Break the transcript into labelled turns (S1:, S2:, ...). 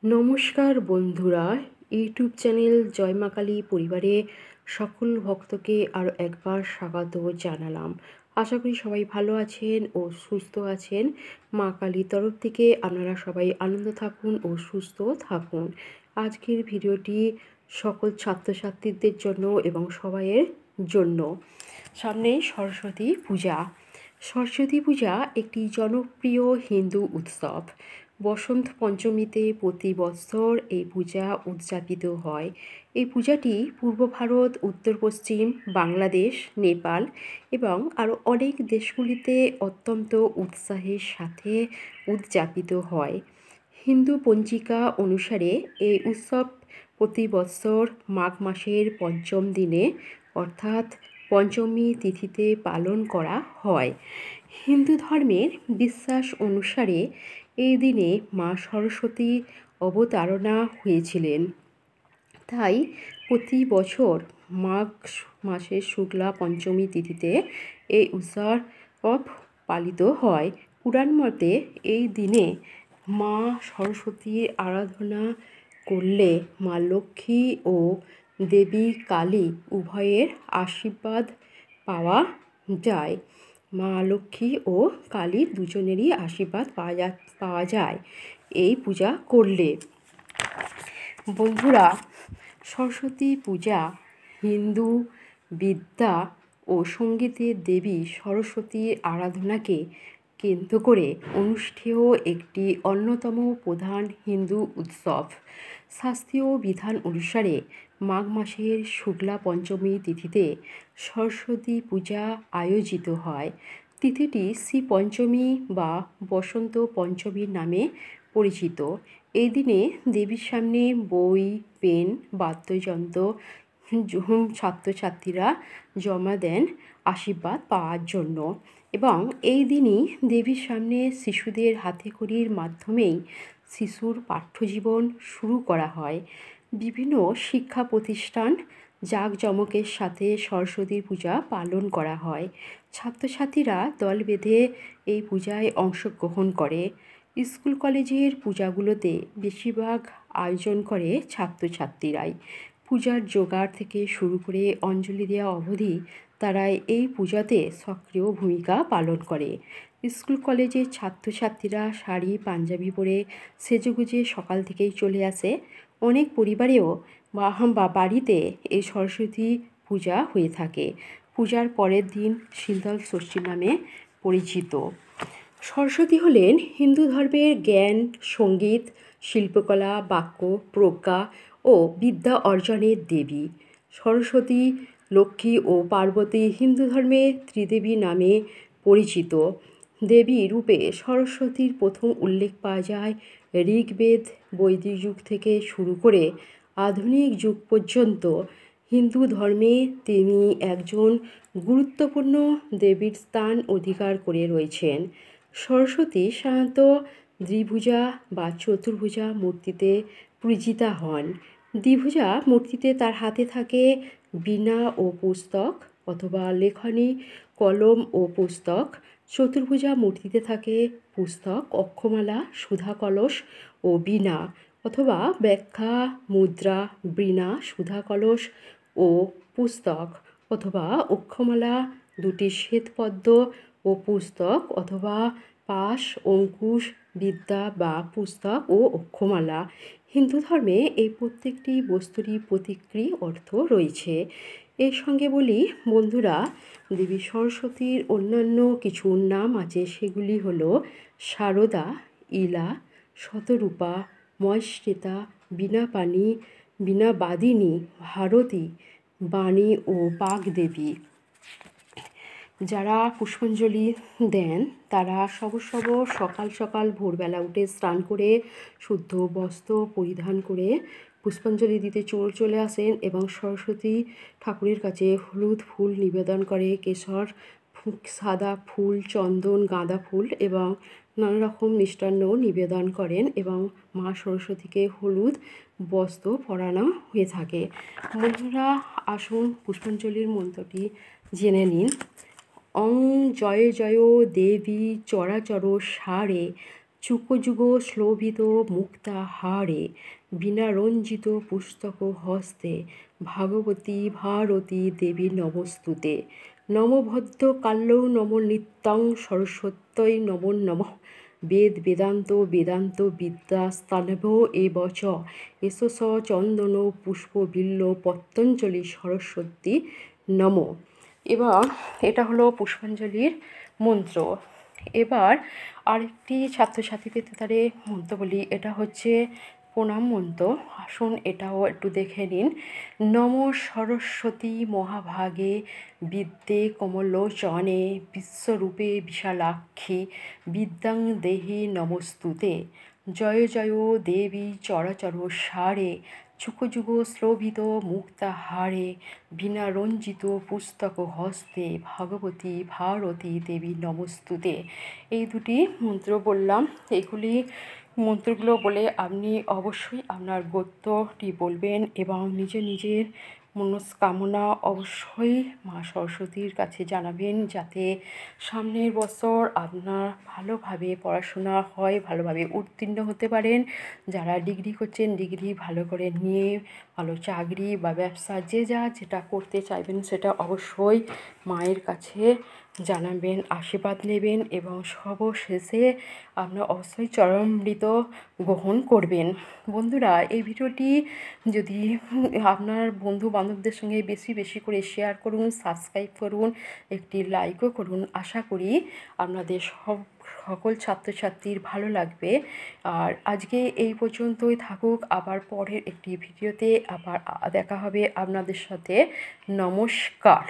S1: নমস্কার বন্ধুরা, YouTube channel জয় মা কালী পরিবারে সকল ভক্তকে আরও একবার স্বাগত জানালাম। আশা করি সবাই ভালো আছেন ও সুস্থ আছেন। মা কালীর তরফ থেকে আপনারা সবাই আনন্দ থাকুন ও সুস্থ থাকুন। আজকের ভিডিওটি সকল ছাত্রছাত্রীদের জন্য এবং সবাইয়ের জন্য। সামনে সরস্বতী পূজা। সরস্বতী পূজা একটি জনপ্রিয় হিন্দু উৎসব। বসন্ত পঞ্চমীতে প্রতি বছর এই পূজা উদযাপিত হয়। এই পূজাটি পূর্ব ভারত, উত্তর পশ্চিম বাংলাদেশ, নেপাল এবং আরও অনেক দেশগুলিতে অত্যন্ত উৎসাহের সাথে উদযাপিত হয়। হিন্দু পঞ্জিকা অনুসারে এই উৎসব প্রতি বছর মাঘ মাসের পঞ্চম দিনে অর্থাৎ পঞ্চমী তিথিতে পালন করা হয়। হিন্দু ধর্মের বিশ্বাস অনুসারে এই দিনে মা সরস্বতী অবতারণা হয়েছিলেন। তাই প্রতি বছর মাঘ মাসের শুক্লা পঞ্চমী তিথিতে এই উৎসব পালিত হয়। পুরাণ মতে এই দিনে মা সরস্বতীর আরাধনা করলে মা লক্ষ্মী ও দেবী কালী উভয়ের আশীর্বাদ পাওয়া যায়। মা লক্ষ্মী ও কালী দুজনেরই আশীর্বাদ পাওয়া যায় এই পূজা করলে। বন্ধুরা, সরস্বতী পূজা হিন্দু বিদ্যা ও সঙ্গীতের দেবী সরস্বতীর আরাধনাকে কেন্দ্র করে অনুষ্ঠেয় একটি অন্যতম প্রধান হিন্দু উৎসব। শাস্ত্রীয় বিধান অনুসারে মাঘ মাসের শুক্লা পঞ্চমী তিথিতে সরস্বতী পূজা আয়োজিত হয়। তিথিটি শ্রী পঞ্চমী বা বসন্ত পঞ্চমীর নামে পরিচিত। এই দিনে দেবীর সামনে বই, পেন, বাদ্যযন্ত্র ছাত্রছাত্রীরা জমা দেন আশীর্বাদ পাওয়ার জন্য এবং এই দিনই দেবীর সামনে শিশুদের হাতেখড়ির মাধ্যমেই শিশুর পাঠ্যজীবন শুরু করা হয়। বিভিন্ন শিক্ষা প্রতিষ্ঠান জাঁকজমকের সাথে সরস্বতী পূজা পালন করা হয়। ছাত্রছাত্রীরা দল বেঁধে এই পূজায় অংশগ্রহণ করে। স্কুল কলেজের পূজাগুলোতে বেশিরভাগ আয়োজন করে ছাত্রছাত্রীরাই। পূজার জোগাড় থেকে শুরু করে অঞ্জলি দেওয়া অবধি তারা এই পূজাতে সক্রিয় ভূমিকা পালন করে। স্কুল কলেজের ছাত্রছাত্রীরা শাড়ি পাঞ্জাবি পরে সেজেগুজে সকাল থেকেই চলে আসে। অনেক পরিবারেও বা বাড়িতে এই সরস্বতী পূজা হয়ে থাকে। পূজার পরের দিন শীতল ষষ্ঠী নামে পরিচিত। সরস্বতী হলেন হিন্দু ধর্মের জ্ঞান, সঙ্গীত, শিল্পকলা, বাক্য, প্রজ্ঞা ও বিদ্যা অর্জনের দেবী। সরস্বতী, লক্ষ্মী ও পার্বতী হিন্দু ধর্মে ত্রিদেবী নামে পরিচিত। দেবী রূপে সরস্বতীর প্রথম উল্লেখ পাওয়া যায় ঋগ্বেদ, বৈদিক যুগ থেকে শুরু করে আধুনিক যুগ পর্যন্ত। হিন্দু ধর্মে তিনি একজন গুরুত্বপূর্ণ দেবীর স্থান অধিকার করে রয়েছেন। সরস্বতী সাধারণত দ্বিভুজা বা চতুর্ভুজা মূর্তিতে পূজিতা হন। দ্বিভুজা মূর্তিতে তার হাতে থাকে বীণা ও পুস্তক অথবা লেখনী, কলম ও পুস্তক। চতুর্ভুজা মূর্তিতে থাকে পুস্তক, অক্ষমালা, সুধা কলস ও বীণা অথবা ব্যাখ্যা, মুদ্রা, বীণা, সুধা কলস ও পুস্তক অথবা অক্ষমালা, দুটি শ্বেতপদ্ম ও পুস্তক অথবা পাশ, অঙ্কুশ, বিদ্যা বা পুস্তক ও অক্ষমালা। হিন্দু ধর্মে এই প্রত্যেকটি বস্তুরই প্রতীকী অর্থ রয়েছে। এর সঙ্গে বলি বন্ধুরা, দেবী সরস্বতীর অন্যান্য কিছু নাম আছে, সেগুলি হলো শারদা, ইলা, শতরূপা, ময়শ্বেতা, বীণাপাণি, বীণাবাদিনী, ভারতী, বাণী ও বাগদেবী। যারা পুষ্পাঞ্জলি দেন তারা সকাল সকাল ভোরবেলা উঠে স্নান করে শুদ্ধ বস্ত্র পরিধান করে পুষ্পাঞ্জলি দিতে চলে আসেন এবং সরস্বতী ঠাকুরের কাছে হলুদ ফুল নিবেদন করে, কেশর, সাদা ফুল, চন্দন, গাঁদা ফুল এবং নানা রকম মিষ্টান্ন নিবেদন করেন এবং মা সরস্বতীকে হলুদ বস্ত্র পরানো হয়ে থাকে। বন্ধুরা, আসুন পুষ্পাঞ্জলির মন্ত্রটি জেনে নিন। অং জয় জয় দেবী চরাচর সারে চুকযুগ শ্লোভিত মুক্তাহারে বীণারঞ্জিত পুস্তক হস্তে ভাগবতী ভারতী দেবী নমস্তুতে। নম ভদ্র কাল্যৌ নম নিত্যং সরস্বত্যৈ নমো নমঃ। বেদ বেদান্ত বেদান্ত বিদ্যা স্তানভ এব চ এষ চন্দন পুষ্প বিল্ল পতঞ্জলি সরস্বতী নম। এবার এটা হলো পুষ্পাঞ্জলির মন্ত্র। এবার আরেকটি ছাত্রছাত্রীদের তারে মন্ত্র বলি, এটা হচ্ছে প্রণাম মন্ত্র। আসুন এটাও একটু দেখে নিন। নম সরস্বতী মহাভাগে বিদ্যে কমলোচনে বিশ্বরূপে বিশালাক্ষী বিদ্যাং দেহি নমস্তুতে। জয় জয় দেবী চরাচর সারে চুকযুগ শ্লোভিত মুক্তাহারে বীণারঞ্জিত পুস্তক হস্তে ভগবতী ভারতী দেবী নমস্তুতে। এই দুটি মন্ত্র বললাম। এগুলি মন্ত্রগুলো বলে আপনি অবশ্যই আপনার গোত্রটি বলবেন এবং নিজের মনস্কামনা অবশ্যই মা সরস্বতীর কাছে জানাবেন, যাতে সামনের বছর আপনার ভালোভাবে পড়াশোনা হয়, ভালোভাবে উত্তীর্ণ হতে পারেন। যারা ডিগ্রি করছেন ডিগ্রি ভালো করে নিয়ে ভালো চাকরি বা ব্যবসা যে যেটা করতে চাইবেন সেটা অবশ্যই মায়ের কাছে জানাবেন, আশীর্বাদ নেবেন এবং সর্বশেষে আপনার অবশ্যই চরণামৃত গ্রহণ করবেন। বন্ধুরা, এই ভিডিওটি যদি আপনার বন্ধু বান্ধবদের সঙ্গে বেশি করে শেয়ার করুন, সাবস্ক্রাইব করুন, একটি লাইকও করুন। আশা করি আপনাদের সকল ছাত্রছাত্রীর ভালো লাগবে। আর আজকে এই পর্যন্তই থাকুক, আবার পরের একটি ভিডিওতে আবার দেখা হবে আপনাদের সাথে। নমস্কার।